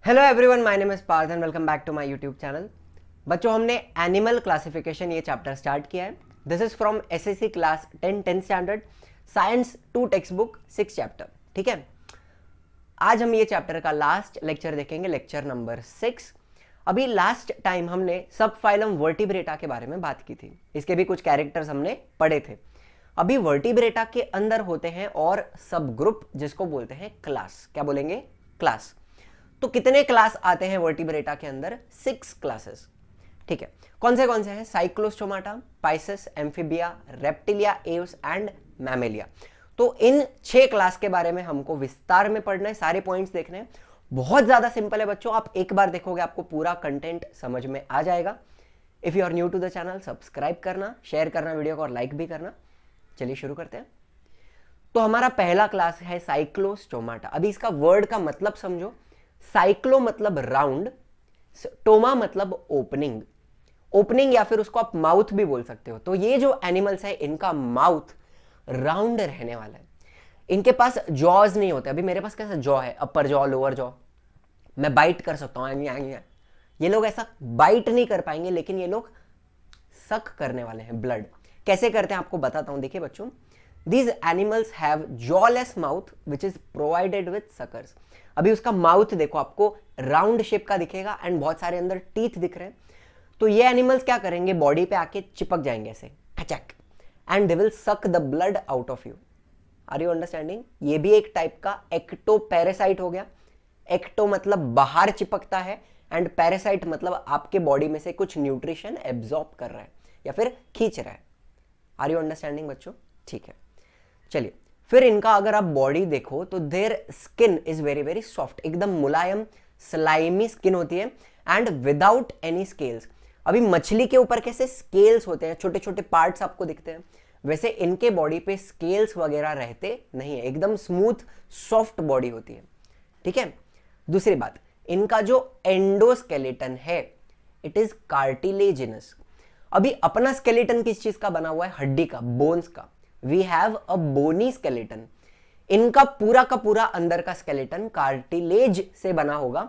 Hello everyone, my name is Parth and welcome back to my YouTube channel. बच्चों, हमने animal classification ये chapter start किया है। This is from SSC class 10 standard science 2 text book 6 chapter. ठीक है, आज हम ये चैप्टर का लास्ट लेक्चर देखेंगे, लेक्चर नंबर 6। अभी लास्ट टाइम हमने सब फाइलम वर्टिब्रेटा के बारे में बात की थी, इसके भी कुछ कैरेक्टर्स हमने पढ़े थे। अभी वर्टिब्रेटा के अंदर होते हैं और सब ग्रुप, जिसको बोलते हैं क्लास। क्या बोलेंगे? क्लास। तो कितने क्लास आते हैं वर्टिब्रेटा के अंदर? 6 क्लासेस। ठीक है, कौन से हैं? Cyclostomata, Pisces, amphibia, reptilia, Aves and Mammalia. तो इन 6 क्लास के बारे में हमको विस्तार में पढ़ना है, सारे पॉइंट्स देखने हैं। बहुत ज्यादा सिंपल है बच्चों, आप एक बार देखोगे आपको पूरा कंटेंट समझ में आ जाएगा। If you are new to the channel, subscribe करना, शेयर करना वीडियो को और लाइक भी करना। चलिए शुरू करते हैं। तो हमारा पहला क्लास है साइक्लोस्टोमाटा। अभी इसका वर्ड का मतलब समझो। साइक्लो मतलब राउंड, स्टोमा मतलब ओपनिंग। ओपनिंग या फिर उसको आप माउथ भी बोल सकते हो। तो ये जो एनिमल्स है इनका माउथ राउंड रहने वाला है। इनके पास जॉज नहीं होते। अभी मेरे पास कैसा जॉ है, अपर जॉ, लोअर जॉ, मैं बाइट कर सकता हूं। ये लोग ऐसा बाइट नहीं कर पाएंगे, लेकिन ये लोग सक करने वाले हैं ब्लड। कैसे करते हैं आपको बताता हूं। देखिए बच्चों, these animals have jawless mouth which is provided with suckers। अभी उसका माउथ देखो, आपको राउंड शेप का दिखेगा एंड बहुत सारे अंदर टीथ दिख रहे हैं। तो ये एनिमल्स क्या करेंगे, बॉडी पे आके चिपक जाएंगे ऐसे खचक, and they will suck the blood out of you. Are you understanding? ये भी एक टाइप का एक्टो पैरासाइट हो गया। एक्टो मतलब बाहर चिपकता है, एंड पैरासाइट मतलब आपके बॉडी में से कुछ न्यूट्रिशन एब्जॉर्ब कर रहा है या फिर खींच रहा है। आर यू अंडरस्टैंडिंग बच्चों? ठीक है, चलिए फिर इनका अगर आप बॉडी देखो तो their skin is very very soft, एकदम मुलायम स्लाइमी स्किन होती है, एंड विदाउट एनी स्केल्स। अभी मछली के ऊपर कैसे स्केल्स होते हैं, छोटे छोटे पार्ट्स आपको दिखते हैं, वैसे इनके बॉडी पे स्केल्स वगैरह रहते नहीं है, एकदम स्मूथ सॉफ्ट बॉडी होती है। ठीक है, दूसरी बात, इनका जो एंडोस्केलेटन है इट इज कार्टिलेजिनस। अभी अपना स्केलेटन किस चीज का बना हुआ है? हड्डी का, बोन्स का। We have a bony skeleton. इनका पूरा का पूरा अंदर का स्केलेटन कार्टिलेज से बना होगा।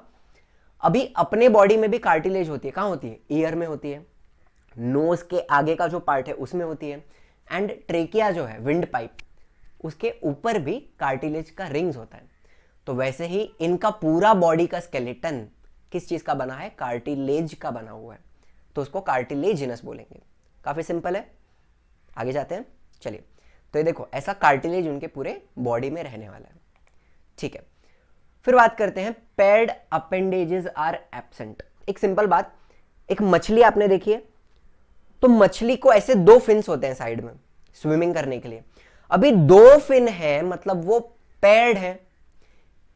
अभी अपने बॉडी में भी कार्टिलेज होती है। कहां होती है? ईयर में होती है, नोज के आगे का जो पार्ट है उसमें होती है, एंड ट्रेकिया जो है, विंड पाइप, उसके ऊपर भी कार्टिलेज का रिंग्स होता है। तो वैसे ही इनका पूरा बॉडी का स्केलेटन किस चीज का बना है? कार्टिलेज का बना हुआ है, तो उसको कार्टिलेजिनस बोलेंगे। काफी सिंपल है, आगे जाते हैं। चलिए, तो ये देखो ऐसा कार्टिलेज उनके पूरे बॉडी में रहने वाला है। ठीक है, फिर बात करते हैं पेयर्ड अपेंडेजेस आर एब्सेंट। एक सिंपल बात, एक मछली आपने देखी है, तो मछली को ऐसे 2 फिन्स होते हैं साइड में स्विमिंग करने के लिए। अभी 2 फिन है मतलब वो पेयर्ड है।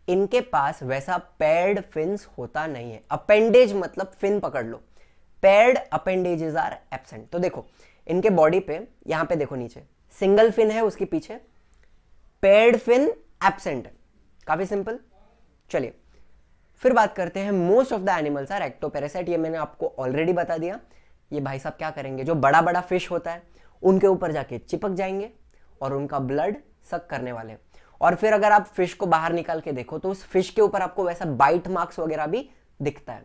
इनके पास वैसा पेयर्ड फिन्स होता नहीं है। अपेंडेज मतलब फिन पकड़ लो, पेयर्ड अपेंडेजेस आर एब्सेंट। तो देखो इनके बॉडी पे, यहां पे देखो नीचे सिंगल फिन है, उसके पीछे पेयर्ड फिन एब्सेंट है। काफी सिंपल। चलिए फिर बात करते हैं, most of the animals are ectoparasite. ये मैंने आपको ऑलरेडी बता दिया। ये भाई साहब क्या करेंगे, जो बड़ा बड़ा फिश होता है उनके ऊपर जाके चिपक जाएंगे और उनका ब्लड सक करने वाले। और फिर अगर आप फिश को बाहर निकाल के देखो तो उस फिश के ऊपर आपको वैसा बाइट मार्क्स वगैरह भी दिखता है।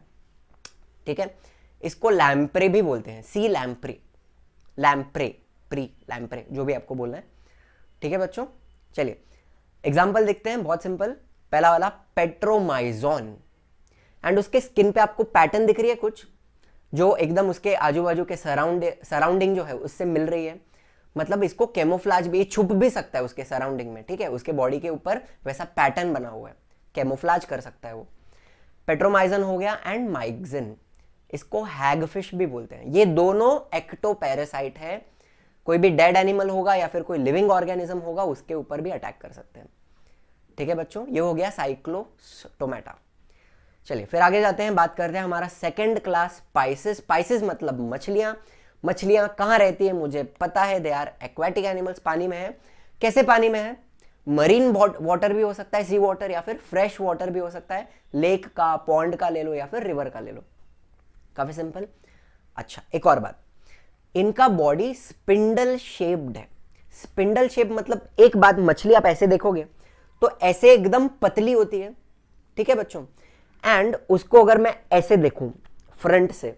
ठीक है, इसको लैम्प्रे भी बोलते हैं, सी लैम्प्रे, लैम्प्रे, प्री लैम्प्रे, जो भी आपको बोलना है। ठीक है बच्चों, चलिए एग्जाम्पल देखते हैं, बहुत सिंपल। पहला वाला पेट्रोमाइजोन, एंड उसके स्किन पे आपको पैटर्न दिख रही है कुछ, जो एकदम उसके आजू बाजू के सराउंडिंग जो है उससे मिल रही है। मतलब इसको कैमोफ्लाज भी, छुप भी सकता है उसके सराउंडिंग में। ठीक है, उसके बॉडी के ऊपर वैसा पैटर्न बना हुआ है, कैमोफ्लाज कर सकता है वो। पेट्रोमाइजन हो गया, एंड माइग्जिन, इसको हैगफिश भी बोलते हैं। ये दोनों एक्टोपैरासाइट है। कोई भी डेड एनिमल होगा या फिर कोई लिविंग ऑर्गेनिज्म होगा उसके ऊपर भी अटैक कर सकते हैं। ठीक है बच्चों, ये हो गया साइक्लोस्टोमाटा। चलिए फिर आगे जाते हैं, बात करते हैं हमारा सेकंड क्लास पाइसेस। पाइसेस मतलब मछलियां। मछलियां कहां रहती है मुझे पता है, दे आर एक्वेटिक एनिमल्स, पानी में है। कैसे पानी में है? मरीन वाटर भी हो सकता है, सी वाटर, या फिर फ्रेश वाटर भी हो सकता है, लेक का, पॉन्ड का ले लो या फिर रिवर का ले लो। काफी सिंपल। अच्छा, एक और बात, इनका बॉडी स्पिंडल शेप्ड है। स्पिंडल शेप मतलब, एक बात, मछली आप ऐसे देखोगे तो ऐसे एकदम पतली होती है। ठीक है बच्चों, एंड उसको अगर मैं ऐसे देखूं फ्रंट से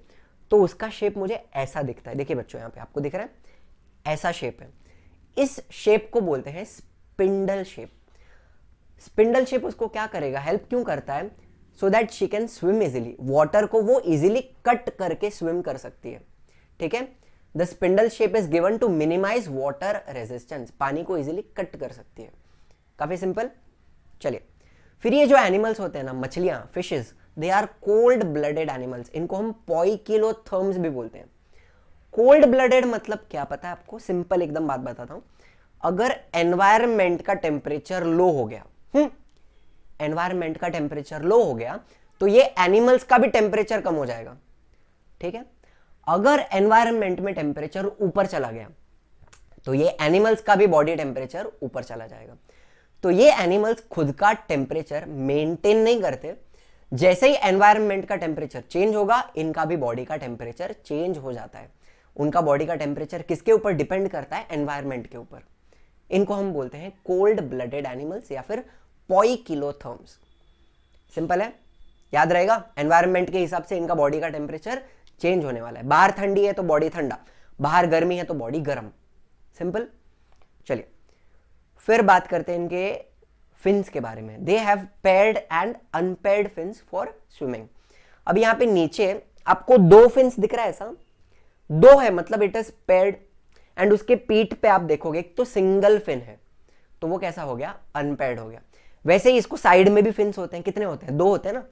तो उसका शेप मुझे ऐसा दिखता है। देखिए बच्चों, यहां पे आपको दिख रहा है ऐसा शेप है। इस शेप को बोलते हैं स्पिंडल शेप। स्पिंडल शेप उसको क्या करेगा, हेल्प क्यों करता है, so that she can swim easily. Water को वो इजिली कट करके स्विम कर सकती है। ठीक है, the spindle shape is given to minimise water resistance. पानी को इजिली कट कर सकती है। काफी सिंपल। चलिए, फिर ये जो एनिमल्स होते हैं ना, मछलियां, fishes, they are cold blooded animals. इनको हम पोइकिलोथर्म्स भी बोलते हैं। कोल्ड ब्लडेड मतलब क्या पता है आपको? सिंपल एकदम बात बताता हूं। अगर एनवायरमेंट का टेम्परेचर लो हो गया, एनवायरमेंट का टेम्परेचर लो हो गया तो ये एनिमल्स का भी टेम्परेचर कम हो जाएगा। ठीक है, अगर एनवायरमेंट में टेम्परेचर ऊपर चला गया तो ये एनिमल्स का भी बॉडी टेम्परेचर ऊपर चला जाएगा। तो ये एनिमल्स खुद का टेम्परेचर मेंटेन नहीं करते। जैसे ही एनवायरनमेंट का टेम्परेचर चेंज होगा, इनका भी बॉडी का टेम्परेचर चेंज हो जाता है। उनका बॉडी का टेम्परेचर किसके ऊपर डिपेंड करता है? एनवायरनमेंट के ऊपर। इनको हम बोलते हैं कोल्ड ब्लडेड एनिमल्स या फिर पोइकिलोथर्म्स। सिंपल है, याद रहेगा। एनवायरनमेंट के हिसाब से इनका बॉडी का टेम्परेचर चेंज होने वाला है। बाहर ठंडी है तो बॉडी ठंडा, बाहर गर्मी है तो बॉडी गर्म। सिंपल। चलिए, फिर बात करते हैं इनके फिन्स के बारे में। They have paired and unpaired fins for swimming. अब यहां पे नीचे आपको दो फिन्स दिख रहा है, ऐसा दो है मतलब इट इज पेयर्ड। एंड उसके पीठ पे आप देखोगे तो सिंगल फिन है, तो वो कैसा हो गया? अनपेयर्ड हो गया। वैसे ही इसको साइड में भी फिन्स होते हैं। कितने होते हैं? दो होते हैं ना,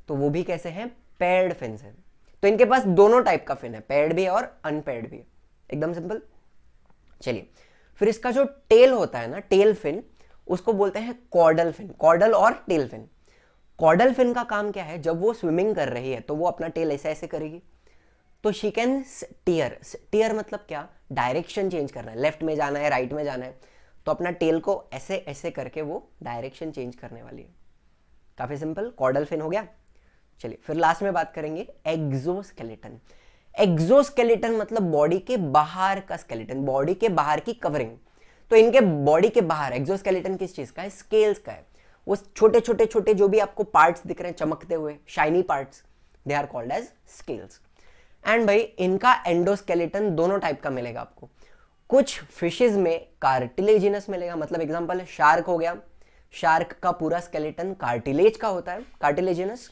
तो वो भी कैसे हैं? पेयर्ड फिन्स हैं। तो इनके पास दोनों टाइप का फिन है, पेयर्ड भी है और अनपेयर्ड भी है। एकदम सिंपल। चलिए, फिर इसका जो टेल होता है ना, टेल फिन, उसको बोलते हैं कॉर्डल फिन। कॉर्डल और टेल फिन। कॉर्डल फिन का काम क्या है? जब वो स्विमिंग कर रही है तो वो अपना टेल ऐसे ऐसे करेगी, तो शी कैन स्टीयर। स्टीयर मतलब क्या? डायरेक्शन चेंज करना है, लेफ्ट में जाना है, राइट में जाना है, तो अपना टेल को ऐसे ऐसे करके वो डायरेक्शन चेंज करने वाली है। काफी सिंपल, कॉर्डल फिन हो गया। चलिए, फिर लास्ट में बात करेंगे एक्सोस्केलेटन। एक्सोस्केलेटन मतलब बॉडी के बाहर का स्केलेटन, बॉडी के बाहर की कवरिंग। तो इनके बॉडी के बाहर एक्सोस्केलेटन किस चीज का है? स्केल्स का है। वो छोटे छोटे छोटे जो भी आपको पार्ट्स दिख रहे हैं चमकते हुए, shiny parts, they are called as scales. And भाई, इनका एंडोस्केलेटन दोनों टाइप का मिलेगा आपको। कुछ फिशेज में कार्टिलेजिनस मिलेगा, मतलब एग्जांपल शार्क हो गया, शार्क का पूरा स्केलेटन कार्टिलेज का होता है, कार्टिलेजिनस।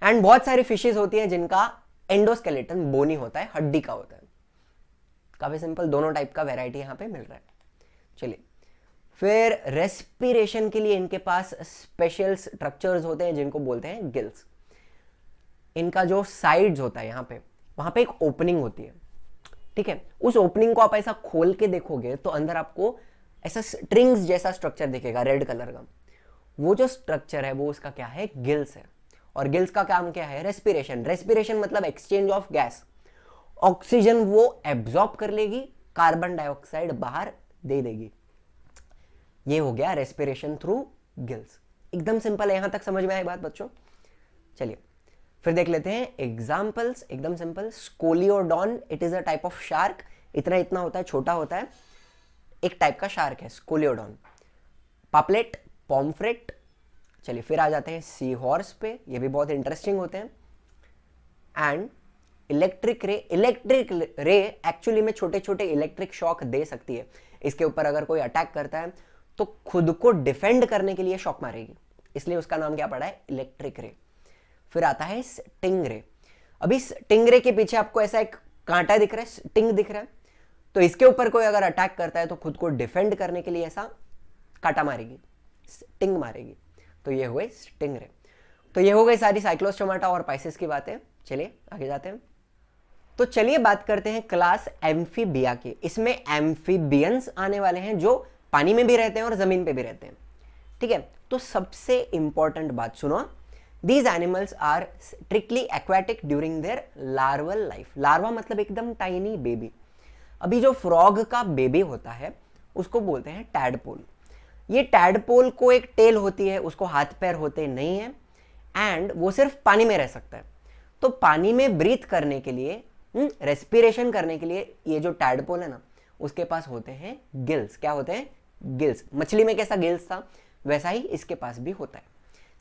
एंड बहुत सारी फिशेज होती हैं जिनका एंडोस्केलेटन बोनी होता है, हड्डी का होता है। काफी सिंपल, दोनों टाइप का वेराइटी यहां पे मिल रहा है। चलिए, फिर रेस्पिरेशन के लिए इनके पास स्पेशल स्ट्रक्चर्स होते हैं जिनको बोलते हैं गिल्स। इनका जो साइड्स होता है यहां पे, वहां पे एक ओपनिंग होती है। ठीक है, उस ओपनिंग को आप ऐसा खोल के देखोगे तो अंदर आपको ऐसा स्ट्रिंग्स जैसा स्ट्रक्चर दिखेगा, रेड कलर का। वो जो स्ट्रक्चर है वो उसका क्या है? गिल्स है। और गिल्स का काम क्या है? रेस्पिरेशन। रेस्पिरेशन मतलब एक्सचेंज ऑफ गैस। ऑक्सीजन वो एब्जॉर्ब कर लेगी, कार्बन डाइऑक्साइड बाहर दे देगी। ये हो गया रेस्पिरेशन थ्रू गिल्स। एकदम सिंपल है, यहां तक समझ में आई बात बच्चों? चलिए, फिर देख लेते हैं एग्जाम्पल्स। एकदम simple, scoliodon, it is a type of shark. इतना इतना होता है, छोटा होता है, एक टाइप का शार्क है स्कोलियोडॉन। पापलेट, पॉम्फ्रेट। चलिए, फिर आ जाते हैं सी हॉर्स पे, ये भी बहुत इंटरेस्टिंग होते हैं। And electric ray. Electric ray actually में छोटे छोटे इलेक्ट्रिक शॉक दे सकती है। इसके ऊपर अगर कोई अटैक करता है तो खुद को डिफेंड करने के लिए शॉक मारेगी, इसलिए उसका नाम क्या पड़ा है? Electric ray. फिर आता है स्टिंग रे। अभी स्टिंग रे के पीछे आपको ऐसा एक कांटा दिख रहा है, स्टिंग दिख रहा है, तो इसके ऊपर कोई अगर अटैक करता है तो खुद को डिफेंड करने के लिए ऐसा कांटा मारेगी, स्टिंग मारेगी। तो ये हुए स्टिंग रे। तो ये हो गई सारी साइक्लोस्टोमाटा और पाइसेस की बातें। चलिए आगे जाते हैं। तो चलिए बात करते हैं क्लास एम्फीबिया की। इसमें एम्फीबियंस आने वाले हैं जो पानी में भी रहते हैं और जमीन पे भी रहते हैं। ठीक है, तो सबसे इंपॉर्टेंट बात सुनो, these animals are strictly aquatic during their larval life. Larva मतलब एकदम टाइनी बेबी। अभी जो फ्रॉग का बेबी होता है उसको बोलते हैं टैडपोल। ये टैडपोल को एक टेल होती है, उसको हाथ पैर होते नहीं है, एंड वो सिर्फ पानी में रह सकता है। तो पानी में ब्रीथ करने के लिए, रेस्पिरेशन करने के लिए, ये जो टैडपोल है ना, उसके पास होते हैं गिल्स। क्या होते हैं? गिल्स। मछली में कैसा गिल्स था, वैसा ही इसके पास भी होता है।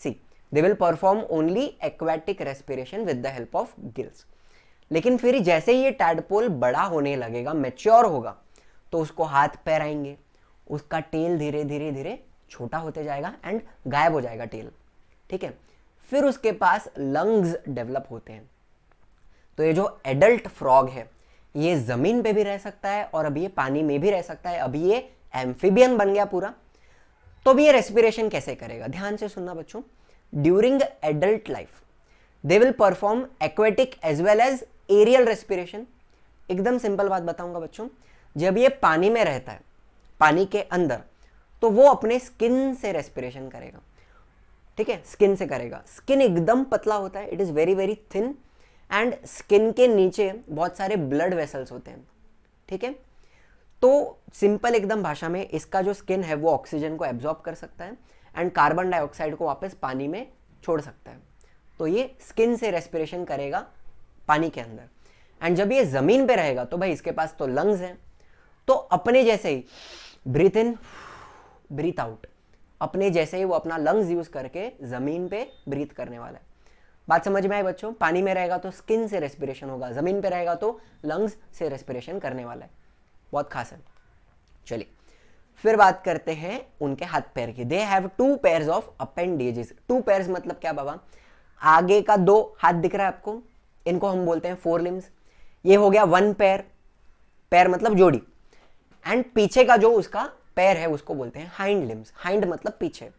See, they will perform only aquatic respiration with the help of gills. लेकिन फिर जैसे ही ये टैडपोल बड़ा होने लगेगा, मैच्योर होगा, तो उसको हाथ पैर आएंगे, उसका टेल धीरे धीरे धीरे छोटा होते जाएगा एंड गायब हो जाएगा टेल, ठीक है। फिर उसके पास लंग्स डेवलप होते हैं। तो ये जो एडल्ट फ्रॉग है ये जमीन पे भी रह सकता है और अभी ये पानी में भी रह सकता है। अभी ये एम्फीबियन बन गया पूरा। तो अभी ये रेस्पिरेशन कैसे करेगा, ध्यान से सुनना बच्चों। During adult life they will perform aquatic as well as aerial respiration. एकदम सिंपल बात बताऊंगा बच्चों, जब ये पानी में रहता है, पानी के अंदर, तो वो अपने स्किन से रेस्पिरेशन करेगा, ठीक है, स्किन से करेगा। स्किन एकदम पतला होता है, it is very very thin, and skin के नीचे बहुत सारे ब्लड वेसल्स होते हैं, ठीक है। तो सिंपल एकदम भाषा में इसका जो स्किन है वो ऑक्सीजन को एब्जॉर्ब कर सकता है एंड कार्बन डाइऑक्साइड को वापस पानी में छोड़ सकता है। तो ये स्किन से रेस्पिरेशन करेगा पानी के अंदर। एंड जब ये जमीन पे रहेगा तो भाई इसके पास तो लंग्स हैं, तो अपने जैसे ही ब्रीथ इन ब्रीथ आउट, अपने जैसे ही वो अपना लंग्स यूज करके जमीन पे ब्रीथ करने वाला है। बात समझ में आई बच्चों? पानी में रहेगा तो स्किन से रेस्पिरेशन होगा, जमीन पे रहेगा तो लंग्स से रेस्पिरेशन करने वाला है। बहुत खास है। चलिए फिर बात करते हैं उनके हाथ पैर की। They have 2 pairs of appendages. 2 pairs मतलब क्या बाबा? आगे का 2 हाथ दिख रहा है आपको, इनको हम बोलते हैं 4 लिम्स। ये हो गया 1 पेयर, पैर मतलब जोड़ी, एंड पीछे का जो उसका पैर है उसको बोलते हैं हाइंड लिम्स। हाइंड मतलब पीछे,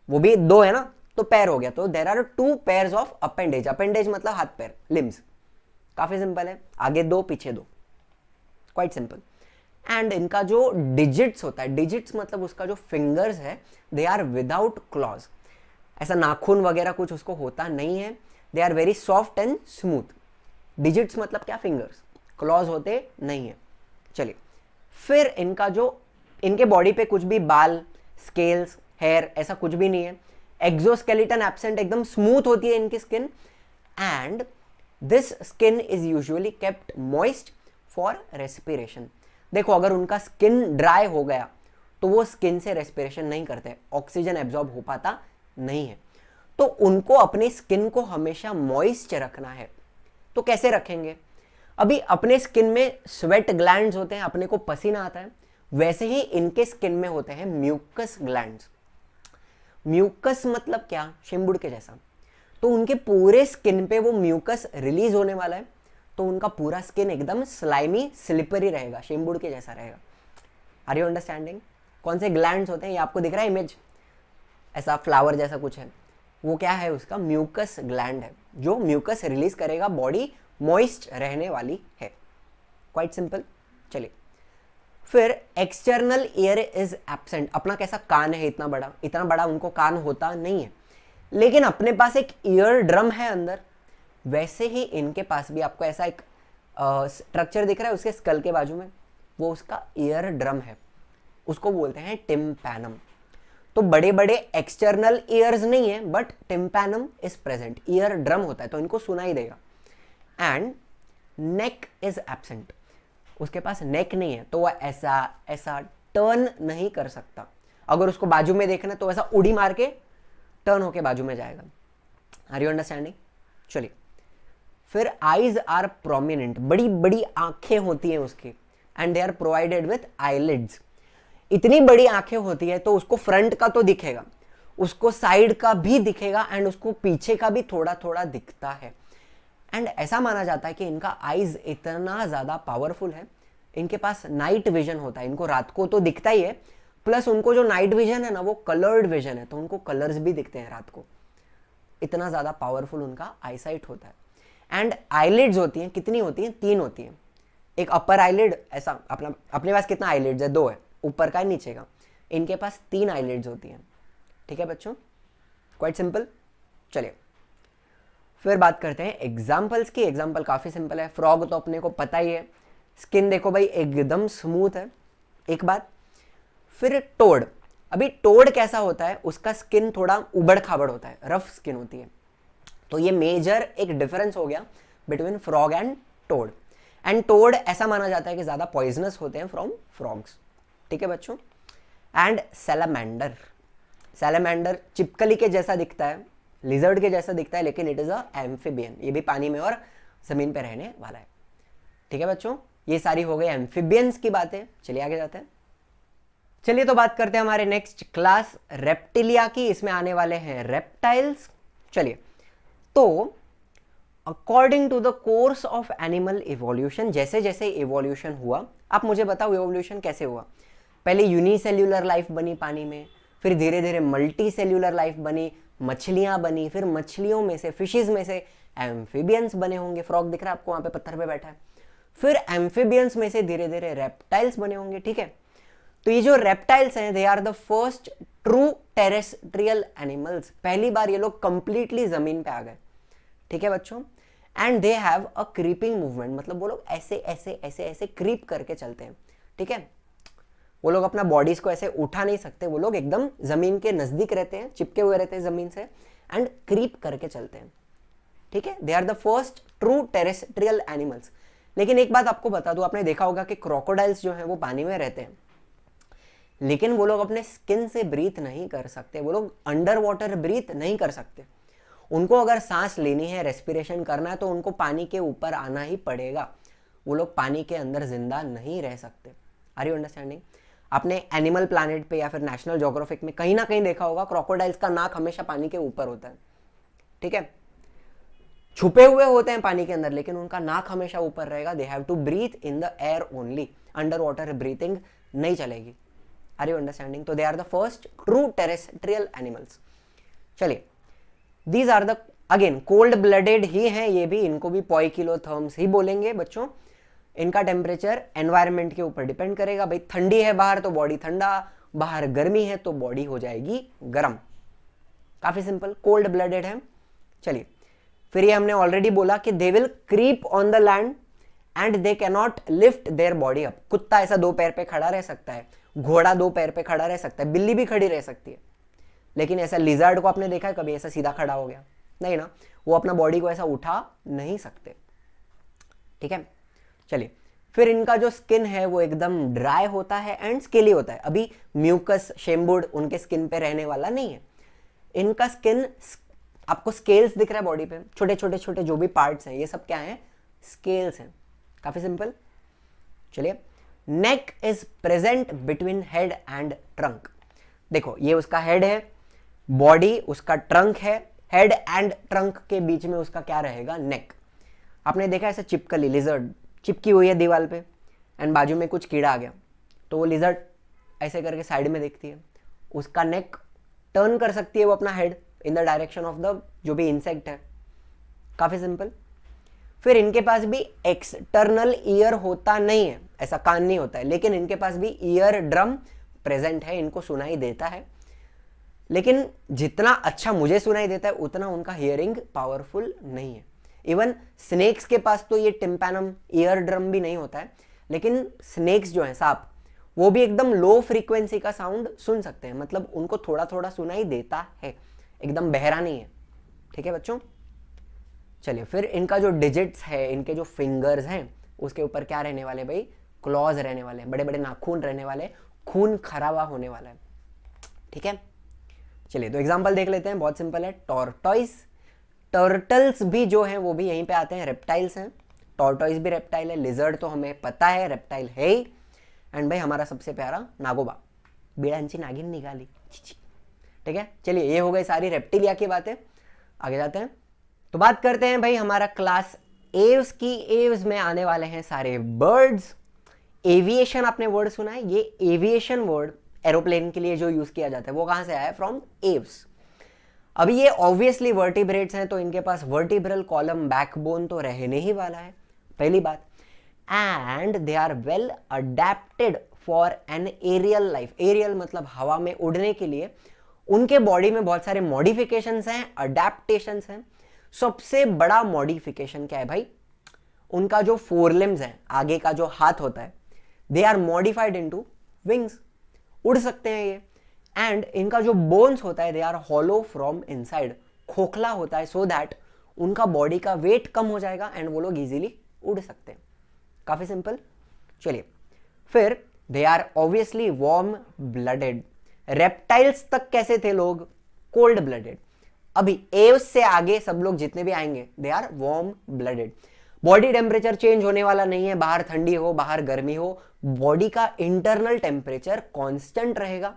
वो भी 2 है ना, तो पैर हो गया। तो there are 2 pairs of appendage. Appendage मतलब हाथ पैर, लिम्स। काफी सिंपल है, आगे 2 पीछे 2, क्वाइट सिंपल। एंड इनका जो डिजिट्स होता है, डिजिट्स मतलब उसका जो फिंगर्स है, दे आर विदाउट क्लॉज। ऐसा नाखून वगैरह कुछ उसको होता नहीं है। They are very soft and smooth. Digits मतलब क्या? फिंगर्स। क्लॉज होते नहीं है। चलिए फिर इनका जो, इनके बॉडी पे कुछ भी बाल, स्केल्स, हेयर ऐसा कुछ भी नहीं है। एक्सोस्केलेटन एब्सेंट, एकदम स्मूथ होती है इनकी skin. And this skin is usually kept moist for respiration. देखो अगर उनका स्किन ड्राई हो गया तो वो स्किन से रेस्पिरेशन नहीं करते, ऑक्सीजन एब्जॉर्ब हो पाता नहीं है। तो उनको अपनी स्किन को हमेशा मॉइस्ट रखना है। तो कैसे रखेंगे? अभी अपने स्किन में स्वेट ग्लैंड्स होते हैं, अपने को पसीना आता है, वैसे ही इनके स्किन में होते हैं म्यूकस ग्लैंड्स। म्यूकस मतलब क्या? शिम्बुड़ के जैसा। तो उनके पूरे स्किन पे वो म्यूकस रिलीज होने वाला है, तो उनका पूरा स्किन एकदम स्लाइमी स्लिपरी रहेगा, शिम्बुड़ के जैसा रहेगा। Are you understanding? कौन से ग्लैंड्स होते हैं? ये आपको दिख रहा है इमेज, ऐसा फ्लावर जैसा कुछ है, वो क्या है? उसका म्यूकस ग्लैंड है, जो म्यूकस रिलीज करेगा, बॉडी मॉइस्ट रहने वाली है। Quite simple. चलिए फिर एक्सटर्नल ईयर इज एब्सेंट। अपना कैसा कान है इतना बड़ा उनको कान होता नहीं है, लेकिन अपने पास एक ईयर ड्रम है अंदर, वैसे ही इनके पास भी आपको ऐसा एक स्ट्रक्चर दिख रहा है उसके स्कल के बाजू में, वो उसका ईयर ड्रम है, उसको बोलते हैं टिम्पैनम। तो बड़े बड़े एक्सटर्नल ईयर्स नहीं है, but tympanum is present, ear drum होता है तो इनको सुनाई देगा। And neck is absent. उसके पास नेक नहीं है, तो वह ऐसा ऐसा टर्न नहीं कर सकता। अगर उसको बाजू में देखना तो ऐसा उड़ी मार के टर्न होके बाजू में जाएगा। Are you understanding? चलिए फिर आईज आर प्रोमिनेंट। बड़ी बड़ी आंखें होती हैं उसकी, and they are provided with eyelids. इतनी बड़ी आंखें होती है तो उसको फ्रंट का तो दिखेगा, उसको साइड का भी दिखेगा, एंड उसको पीछे का भी थोड़ा थोड़ा दिखता है। एंड ऐसा माना जाता है कि इनका आईज इतना ज्यादा पावरफुल है, इनके पास नाइट विजन होता है, इनको रात को तो दिखता ही है, प्लस उनको जो नाइट विजन है ना वो कलर्ड विजन है, तो उनको कलर्स भी दिखते हैं रात को। इतना ज्यादा पावरफुल उनका आईसाइट होता है। एंड आईलिड्स होती हैं, कितनी होती हैं? 3 होती हैं। एक अपर आईलिड, ऐसा अपने पास कितना आईलिड्स है? 2 है, ऊपर का है नीचे का। इनके पास 3 आईलिड्स होती हैं। ठीक है बच्चों, क्वाइट सिंपल। चलिए फिर बात करते हैं एग्जाम्पल्स की। एग्जाम्पल काफी सिंपल है। फ्रॉग तो अपने को पता ही है, स्किन देखो भाई एकदम स्मूथ है, एक बात। फिर टोड। अभी टोड कैसा होता है? उसका स्किन थोड़ा उबड़ खाबड़ होता है, रफ स्किन होती है। तो ये मेजर एक डिफरेंस हो गया between frog and toad. And toad ऐसा माना जाता है कि ज्यादा पॉइजनस होते हैं फ्रॉम फ्रॉग्स। ठीक है बच्चों। And salamander. सैलामेंडर चिपकली के जैसा दिखता है, लिजर्ड के जैसा दिखता है लेकिन इट इज अ एम्फिबियन, ये भी पानी में और जमीन पे रहने वाला है। ठीक है बच्चों, ये सारी हो गई एम्फिबियंस की बातें। चलिए आगे जाते हैं। चलिए तो बात करते हैं हमारे नेक्स्ट क्लास रेप्टिलिया की, इसमें आने वाले हैं रेप्टाइल्स। चलिए तो according to the course of animal evolution, जैसे जैसे इवोल्यूशन हुआ, आप मुझे बताओ इवोल्यूशन कैसे हुआ। पहले यूनिसेल्यूलर लाइफ बनी पानी में, फिर धीरे धीरे मल्टी सेल्यूलर लाइफ बनी, मछलियां बनी, फिर मछलियों में से फिशेज में से एम्फिबियंस बने होंगे, फ्रॉग दिख रहा है आपको वहां पे पत्थर पे बैठा है, फिर एम्फिबियंस में से धीरे धीरे रेप्टाइल्स बने होंगे। ठीक है, तो ये जो रेप्टाइल्स हैं they are the first true terrestrial animals, पहली बार ये लोग कंप्लीटली जमीन पे आ गए। ठीक है बच्चों, and they have a creeping movement, मतलब वो लोग ऐसे ऐसे ऐसे ऐसे क्रीप करके चलते हैं। ठीक है, वो लोग अपना बॉडीज को ऐसे उठा नहीं सकते, वो लोग एकदम जमीन के नजदीक रहते हैं, चिपके हुए रहते हैं जमीन से एंड क्रीप करके चलते हैं। ठीक है, they are the first true terrestrial animals. लेकिन एक बात आपको बता दूं, आपने देखा होगा कि क्रोकोडाइल्स जो हैं वो पानी में रहते हैं, लेकिन वो लोग अपने स्किन से ब्रीथ नहीं कर सकते, वो लोग अंडर वाटर ब्रीथ नहीं कर सकते। उनको अगर सांस लेनी है, रेस्पिरेशन करना है, तो उनको पानी के ऊपर आना ही पड़ेगा, वो लोग पानी के अंदर जिंदा नहीं रह सकते। Are you understanding? आपने एनिमल प्लैनेट पे या फिर नेशनल ज्योग्राफिक में कहीं ना कहीं देखा होगा क्रोकोडाइल्स का नाक हमेशा पानी के ऊपर होता है। ठीक है, छुपे हुए होते हैं पानी के अंदर लेकिन उनका नाक हमेशा ऊपर रहेगा। They have to breathe in the air only, under water breathing नहीं चलेगी। Are you understanding? तो they are the first true terrestrial animals. चलिए, these are the again cold blooded ही हैं ये भी, इनको भी पोइकिलोथर्म्स ही बोलेंगे बच्चों। इनका टेम्परेचर एनवायरनमेंट के ऊपर डिपेंड करेगा। भाई ठंडी है बाहर तो बॉडी ठंडा, बाहर गर्मी है तो बॉडी हो जाएगी गर्म। काफी सिंपल, कोल्ड ब्लडेड है। चलिए, फिर ये हमने ऑलरेडी बोला कि they will creep on the land and they can not lift their body up. कुत्ता ऐसा दो पैर पे खड़ा रह सकता है, घोड़ा दो पैर पे खड़ा रह सकता है, बिल्ली भी खड़ी रह सकती है, लेकिन ऐसा लिजर्ड को आपने देखा है कभी ऐसा सीधा खड़ा हो गया? नहीं ना, वो अपना बॉडी को ऐसा उठा नहीं सकते। ठीक है, चलिए, फिर इनका जो स्किन है वो एकदम ड्राई होता है एंड स्केली होता है। अभी म्यूकस शेम्बुड उनके स्किन पे रहने वाला नहीं है। इनका स्किन, आपको स्केल्स दिख रहा है बॉडी पे, छोटे छोटे छोटे जो भी पार्ट्स हैं ये सब क्या हैं? स्केल्स हैं। काफी सिंपल। चलिए, neck is present between head and trunk. देखो ये उसका हेड है, बॉडी उसका ट्रंक है, हेड एंड ट्रंक के बीच में उसका क्या रहेगा? नेक। आपने देखा ऐसे चिपकली लिजर्ड चिपकी हुई है दीवार पे एंड बाजू में कुछ कीड़ा आ गया तो वो लिजर्ड ऐसे करके साइड में देखती है, उसका नेक टर्न कर सकती है वो अपना head in the direction of the जो भी इंसेक्ट है। काफी सिंपल। फिर इनके पास भी एक्सटर्नल ईयर होता नहीं है, ऐसा कान नहीं होता है, लेकिन इनके पास भी ईयर ड्रम प्रेजेंट है, इनको सुनाई देता है। लेकिन जितना अच्छा मुझे सुनाई देता है उतना उनका हियरिंग पावरफुल नहीं है। इवन स्नेक्स के पास तो ये टिम्पैनम ईयर ड्रम भी नहीं होता है, लेकिन स्नेक्स जो है सांप, वो भी एकदम लो फ्रीक्वेंसी का साउंड सुन सकते हैं, मतलब उनको थोड़ा थोड़ा सुनाई देता है, एकदम बहरा नहीं है। ठीक है बच्चों, चलिए, फिर इनका जो डिजिट्स है, इनके जो फिंगर्स हैं, उसके ऊपर क्या रहने वाले भाई? क्लॉज रहने वाले, बड़े बड़े नाखून रहने वाले, खून खराबा होने वाला है। ठीक है, चलिए तो एग्जांपल देख लेते हैं, बहुत सिंपल है। टॉर्टॉइस, टर्टल्स भी जो हैं वो भी यहीं पे आते हैं, रेप्टाइल्स हैं। टॉर्टॉइस भी रेप्टाइल है, लिजर्ड तो हमें पता है रेप्टाइल है ही। एंड भाई हमारा सबसे प्यारा नागोबा, बिड़ांची नागिन निकाली। ठीक है, चलिए ये हो गई सारी रेप्टिलिया की बातें। आगे जाते हैं, तो बात करते हैं भाई हमारा क्लास एव्स की। एव्स में आने वाले हैं सारे बर्ड्स। एविएशन आपने वर्ड सुना है, ये एविएशन वर्ड एरोप्लेन के लिए जो यूज किया जाता है वो कहां से आया है? From Aves. अभी ये ऑब्वियसली वर्टिब्रेट्स हैं तो इनके पास वर्टिब्रल कॉलम बैकबोन तो रहने ही वाला है, पहली बात। And they are well adapted for an aerial life. Aerial मतलब हवा में उड़ने के लिए उनके बॉडी में बहुत सारे मॉडिफिकेशंस हैं, अडेप्टेशंस हैं। सबसे बड़ा मॉडिफिकेशन क्या है भाई? उनका जो फोरलिम्स है, आगे का जो हाथ होता है, they are modified into wings, उड़ सकते हैं ये। एंड इनका जो बोन्स होता है, they are hollow from inside, खोखला होता है, सो दैट उनका बॉडी का वेट कम हो जाएगा एंड वो लोग इजीली उड़ सकते हैं। काफी सिंपल। चलिए, फिर they are obviously warm blooded. Reptiles तक कैसे थे लोग? Cold blooded. अभी ए से आगे सब लोग जितने भी आएंगे they are warm blooded. Body temperature change होने वाला नहीं है, बाहर ठंडी हो बाहर गर्मी हो, बॉडी का इंटरनल टेम्परेचर कांस्टेंट रहेगा,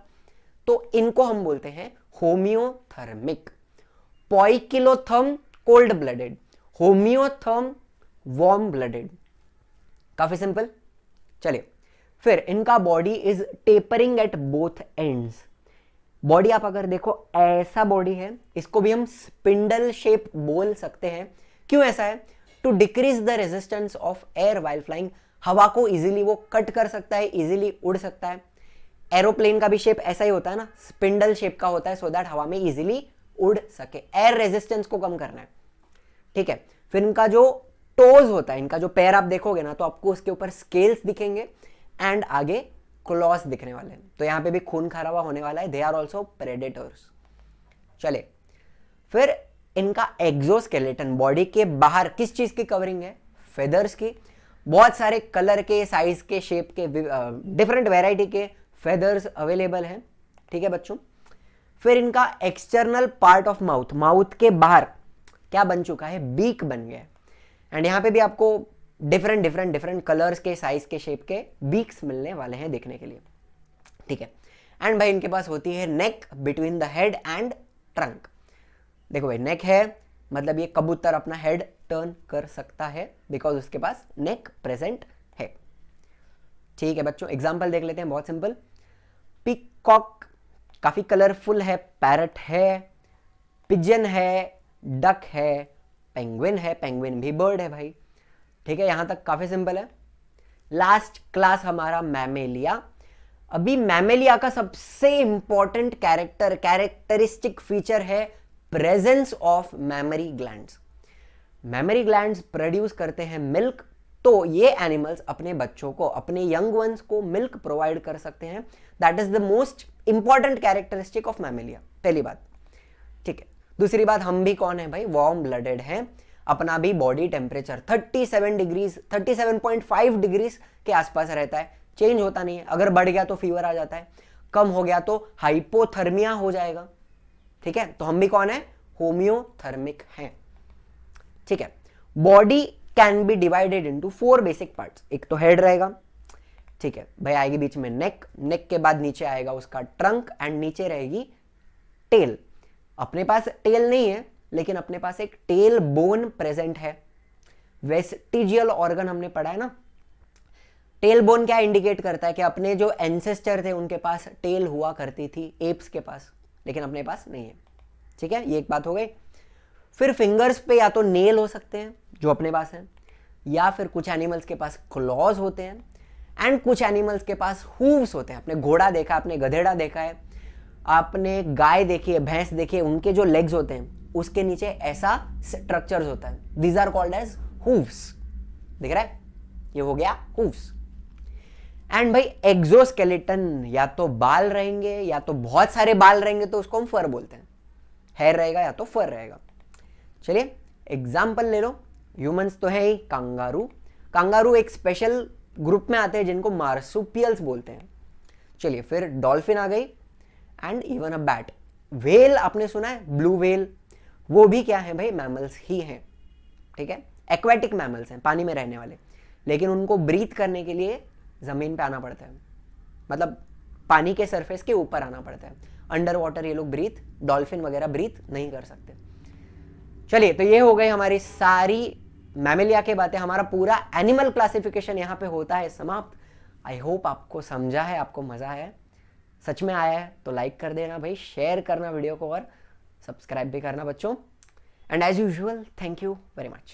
तो इनको हम बोलते हैं homeothermic. Poikilotherm cold blooded, homeotherm warm blooded. काफी सिंपल। चलिए फिर इनका body is tapering at both ends. Body आप अगर देखो ऐसा बॉडी है, इसको भी हम स्पिंडल शेप बोल सकते हैं। क्यों ऐसा है? To decrease the resistance of air while flying. हवा को इजीली वो कट कर सकता है, इजीली उड़ सकता है। एरोप्लेन का भी शेप ऐसा ही होता है ना, स्पिंडल शेप का होता है, सो दैट हवा में इजीली उड़ सके। एयर रेजिस्टेंस को कम करना है, ठीक है। फिर इनका जो टोज होता है, इनका जो पैर आप देखोगे ना तो आपको उसके ऊपर स्केल्स दिखेंगे एंड आगे क्लॉस दिखने वाले हैं, तो यहां पे भी खून खराबा होने वाला है। They are also predators. चले फिर इनका एक्सोस्केलेटन, बॉडी के बाहर किस चीज की कवरिंग है? फेदर्स की। बहुत सारे कलर के, साइज के, शेप के, डिफरेंट वेराइटी के फेदर्स अवेलेबल हैं, ठीक है बच्चों। फिर इनका external part of mouth, mouth के बाहर क्या बन चुका है? बीक बन गया है। एंड यहां पे भी आपको डिफरेंट कलर्स के, साइज के, शेप के बीक्स मिलने वाले हैं देखने के लिए, ठीक है। एंड भाई इनके पास होती है neck between the head and trunk. देखो भाई नेक है मतलब ये कबूतर अपना हेड टर्न कर सकता है बिकॉज उसके पास नेक प्रेजेंट है, ठीक है बच्चों। एग्जाम्पल देख लेते हैं, बहुत सिंपल। पीकॉक काफी कलरफुल है, पैरट है, पिजन है, डक है, पेंगुइन है, पेंगुइन भी बर्ड है भाई, ठीक है। यहां तक काफी सिंपल है। लास्ट क्लास हमारा मैमेलिया। अभी मैमेलिया का सबसे इंपॉर्टेंट कैरेक्टरिस्टिक फीचर है presence of memory glands. Memory glands produce करते हैं मिल्क, तो ये एनिमल्स अपने बच्चों को, अपने यंग वंस को मिल्क प्रोवाइड कर सकते हैं। That is the most important characteristic of Mammalia, पहली बात, ठीक है। दूसरी बात, हम भी कौन है भाई? वार्म ब्लडेड हैं। अपना भी बॉडी टेम्परेचर 37 डिग्रीज 37.5 डिग्रीज के आसपास रहता है, चेंज होता नहीं है। अगर बढ़ गया तो फीवर आ जाता है, कम हो गया तो हाइपोथर्मिया हो जाएगा, ठीक है। तो हम भी कौन है? होम्योथर्मिक हैं, ठीक है। Body can be divided into 4 basic parts. एक तो हेड रहेगा, ठीक है भाई, आएगी बीच में नेक, नेक के बाद नीचे आएगा उसका ट्रंक एंड नीचे रहेगी टेल। अपने पास टेल नहीं है लेकिन अपने पास एक टेल बोन प्रेजेंट है। वेस्टिजियल ऑर्गन हमने पढ़ा है ना। टेल बोन क्या इंडिकेट करता है? कि अपने जो एंसेस्टर थे उनके पास टेल हुआ करती थी, एप्स के पास, लेकिन अपने पास नहीं है, ठीक है। ये एक बात हो गई। फिर फिंगर्स पे या तो नेल हो सकते हैं जो अपने पास है, या फिर कुछ एनिमल्स के पास क्लॉज होते हैं एंड कुछ एनिमल्स के पास हूव्स होते हैं। आपने घोड़ा देखा, आपने गधेड़ा देखा है, आपने गाय देखी है, भैंस देखी है, उनके जो लेग्स होते हैं उसके नीचे ऐसा स्ट्रक्चर्स होता है। These are called as hooves. दिख रहा है? ये हो गया हूव्स। एंड भाई एक्सोस्केलेटन, या तो बाल रहेंगे या तो बहुत सारे बाल रहेंगे तो उसको हम फर बोलते हैं। हेयर रहेगा या तो फर रहेगा। चलिए एग्जाम्पल ले लो। ह्यूमंस तो है ही, कंगारू। कंगारू एक स्पेशल ग्रुप में आते हैं जिनको मार्सुपियल्स बोलते हैं। चलिए फिर डॉल्फिन आ गई and even a bat. Whale आपने सुना है, ब्लू व्हेल, वो भी क्या है भाई? मैमल्स ही हैं, ठीक है। एक्वेटिक मैमल्स हैं, पानी में रहने वाले, लेकिन उनको ब्रीथ करने के लिए जमीन पे आना पड़ता है, मतलब पानी के सरफेस के ऊपर आना पड़ता है। अंडर वाटर ये लोग ब्रीथ, डॉल्फिन वगैरह ब्रीथ नहीं कर सकते। चलिए तो ये हो गई हमारी सारी मैमेलिया के बातें। हमारा पूरा एनिमल क्लासिफिकेशन यहाँ पे होता है समाप्त। आई होप आपको समझा है, आपको मजा है, सच में आया है तो लाइक कर देना भाई, शेयर करना वीडियो को और सब्सक्राइब भी करना बच्चों। And as usual thank you very much.